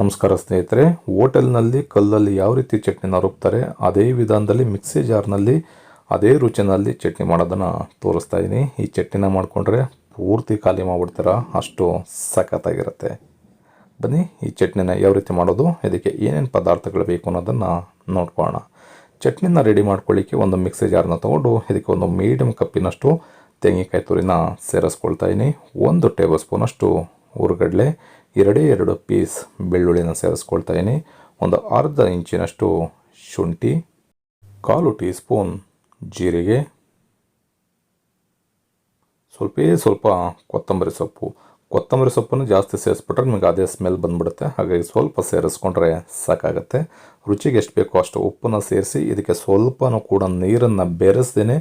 ನಮಸ್ಕಾರ ಸ್ನೇಹಿತರೆ, ಹೋಟೆಲ್ನಲ್ಲಿ ಕಲ್ಲಲ್ಲಿ ಯಾವ ರೀತಿ ಚಟ್ನಿನ ರುಬ್ತಾರೆ ಅದೇ ವಿಧಾನದಲ್ಲಿ ಮಿಕ್ಸಿ ಜಾರ್ನಲ್ಲಿ ಅದೇ ರುಚಿನಲ್ಲಿ ಚಟ್ನಿ ಮಾಡೋದನ್ನು ತೋರಿಸ್ತಾ ಇದ್ದೀನಿ. ಈ ಚಟ್ನಿನ ಮಾಡಿಕೊಂಡ್ರೆ ಪೂರ್ತಿ ಖಾಲಿ ಮಾಡಿಬಿಡ್ತೀರ, ಅಷ್ಟು ಸಖತ್ತಾಗಿರುತ್ತೆ. ಬನ್ನಿ ಈ ಚಟ್ನಿನ ಯಾವ ರೀತಿ ಮಾಡೋದು, ಇದಕ್ಕೆ ಏನೇನು ಪದಾರ್ಥಗಳು ಬೇಕು ಅನ್ನೋದನ್ನು ನೋಡ್ಕೊಳ್ಳೋಣ. ಚಟ್ನಿನ ರೆಡಿ ಮಾಡ್ಕೊಳ್ಳಿಕ್ಕೆ ಒಂದು ಮಿಕ್ಸಿ ಜಾರ್ನ ತೊಗೊಂಡು ಇದಕ್ಕೆ ಒಂದು ಮೀಡಿಯಮ್ ಕಪ್ಪಿನಷ್ಟು ತೆಂಗಿನಕಾಯಿ ತುರಿನ ಸೇರಿಸ್ಕೊಳ್ತಾ ಇದ್ದೀನಿ. 1 ಟೇಬಲ್ ಸ್ಪೂನಷ್ಟು ಹುರ್ಗಡ್ಲೆ, 2 ಪೀಸ್ ಬೆಳ್ಳುಳ್ಳಿನ ಸೇರಿಸ್ಕೊಳ್ತಾ ಇದ್ದೀನಿ. ಒಂದು ಅರ್ಧ ಇಂಚಿನಷ್ಟು ಶುಂಠಿ, 1/4 ಟೀ ಸ್ಪೂನ್ ಜೀರಿಗೆ, ಸ್ವಲ್ಪ ಕೊತ್ತಂಬರಿ ಸೊಪ್ಪನ್ನು ಜಾಸ್ತಿ ಸೇರಿಸ್ಬಿಟ್ರೆ ನಿಮಗೆ ಅದೇ ಸ್ಮೆಲ್ ಬಂದ್ಬಿಡುತ್ತೆ. ಹಾಗಾಗಿ ಸ್ವಲ್ಪ ಸೇರಿಸ್ಕೊಂಡ್ರೆ ಸಾಕಾಗುತ್ತೆ. ರುಚಿಗೆ ಎಷ್ಟು ಬೇಕೋ ಅಷ್ಟು ಉಪ್ಪನ್ನು ಸೇರಿಸಿ ಇದಕ್ಕೆ ಸ್ವಲ್ಪನೂ ಕೂಡ ನೀರನ್ನು ಬೆರೆಸ್ದೇ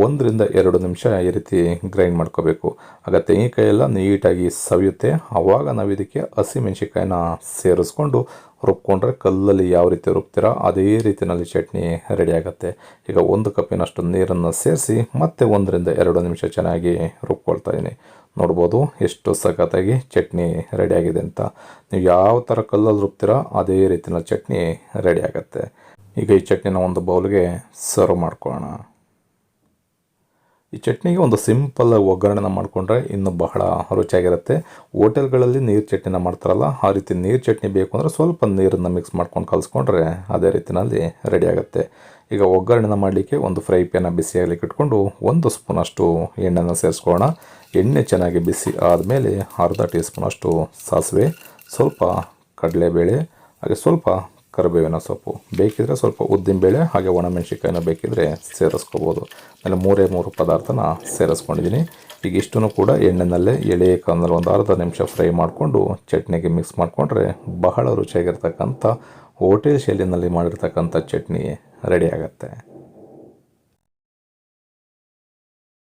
1 ರಿಂದ 2 ನಿಮಿಷ ಈ ರೀತಿ ಗ್ರೈಂಡ್ ಮಾಡ್ಕೋಬೇಕು. ಆಗ ತೆಂಗಿನಕಾಯಿ ಎಲ್ಲ ನೀಟಾಗಿ ಸವಿಯುತ್ತೆ. ಆವಾಗ ನಾವು ಇದಕ್ಕೆ ಹಸಿಮೆಣ್ಸಿಕಾಯಿನ ಸೇರಿಸ್ಕೊಂಡು ರುಬ್ಕೊಂಡ್ರೆ ಕಲ್ಲಲ್ಲಿ ಯಾವ ರೀತಿ ರುಬ್ತೀರಾ ಅದೇ ರೀತಿಯಲ್ಲಿ ಚಟ್ನಿ ರೆಡಿ ಆಗುತ್ತೆ. ಈಗ 1 ಕಪ್ಪಿನಷ್ಟು ನೀರನ್ನು ಸೇರಿಸಿ ಮತ್ತೆ 1 ರಿಂದ 2 ನಿಮಿಷ ಚೆನ್ನಾಗಿ ರುಬ್ಕೊಳ್ತಾ ಇದ್ದೀನಿ. ನೋಡ್ಬೋದು ಎಷ್ಟು ಸಖತ್ತಾಗಿ ಚಟ್ನಿ ರೆಡಿ ಆಗಿದೆ ಅಂತ. ನೀವು ಯಾವ ಥರ ಕಲ್ಲಲ್ಲಿ ರುಬ್ತೀರಾ ಅದೇ ರೀತಿಯ ಚಟ್ನಿ ರೆಡಿ ಆಗುತ್ತೆ. ಈಗ ಈ ಚಟ್ನಿನ ಒಂದು ಬೌಲ್ಗೆ ಸರ್ವ್ ಮಾಡ್ಕೊಳ್ಳೋಣ. ಈ ಚಟ್ನಿಗೆ ಒಂದು ಸಿಂಪಲ್ ಒಗ್ಗರಣೆನ ಮಾಡಿಕೊಂಡ್ರೆ ಇನ್ನೂ ಬಹಳ ರುಚಿಯಾಗಿರುತ್ತೆ. ಹೋಟೆಲ್ಗಳಲ್ಲಿ ನೀರು ಚಟ್ನಿನ ಮಾಡ್ತಾರಲ್ಲ, ಆ ರೀತಿ ನೀರು ಚಟ್ನಿ ಬೇಕು ಅಂದರೆ ಸ್ವಲ್ಪ ನೀರನ್ನು ಮಿಕ್ಸ್ ಮಾಡ್ಕೊಂಡು ಕಲಿಸ್ಕೊಂಡ್ರೆ ಅದೇ ರೀತಿಯಲ್ಲಿ ರೆಡಿ ಆಗುತ್ತೆ. ಈಗ ಒಗ್ಗರಣೆನ ಮಾಡಲಿಕ್ಕೆ ಒಂದು ಫ್ರೈ ಪ್ಯಾನ ಬಿಸಿಯಾಗಲಿಕ್ಕೆ ಇಟ್ಕೊಂಡು 1 ಸ್ಪೂನಷ್ಟು ಎಣ್ಣೆನ ಸೇರಿಸ್ಕೊಳ್ಳೋಣ. ಎಣ್ಣೆ ಚೆನ್ನಾಗಿ ಬಿಸಿ ಆದಮೇಲೆ ಅರ್ಧ ಟೀ ಸ್ಪೂನಷ್ಟು ಸಾಸಿವೆ, ಸ್ವಲ್ಪ ಕಡಲೆಬೇಳೆ, ಹಾಗೆ ಸ್ವಲ್ಪ ಕರಿಬೇವಿನ ಸೊಪ್ಪು, ಬೇಕಿದ್ರೆ ಸ್ವಲ್ಪ ಉದ್ದಿನಬೇಳೆ ಹಾಗೆ ಒಣಮೆಣಸಿನ್ಕಾಯಿನ ಬೇಕಿದ್ರೆ ಸೇರಿಸ್ಕೋಬೋದು. ಆಮೇಲೆ 3 ಪದಾರ್ಥನ ಸೇರಿಸ್ಕೊಂಡಿದ್ದೀನಿ. ಈಗ ಇಷ್ಟನ್ನು ಕೂಡ ಎಣ್ಣೆನಲ್ಲೇ ಎಳೆ ಕಾಲದಲ್ಲಿ ಒಂದು ಅರ್ಧ ನಿಮಿಷ ಫ್ರೈ ಮಾಡಿಕೊಂಡು ಚಟ್ನಿಗೆ ಮಿಕ್ಸ್ ಮಾಡಿಕೊಂಡ್ರೆ ಬಹಳ ರುಚಿಯಾಗಿರ್ತಕ್ಕಂಥ ಹೋಟೆಲ್ ಶೈಲಿನಲ್ಲಿ ಮಾಡಿರ್ತಕ್ಕಂಥ ಚಟ್ನಿ ರೆಡಿ ಆಗುತ್ತೆ.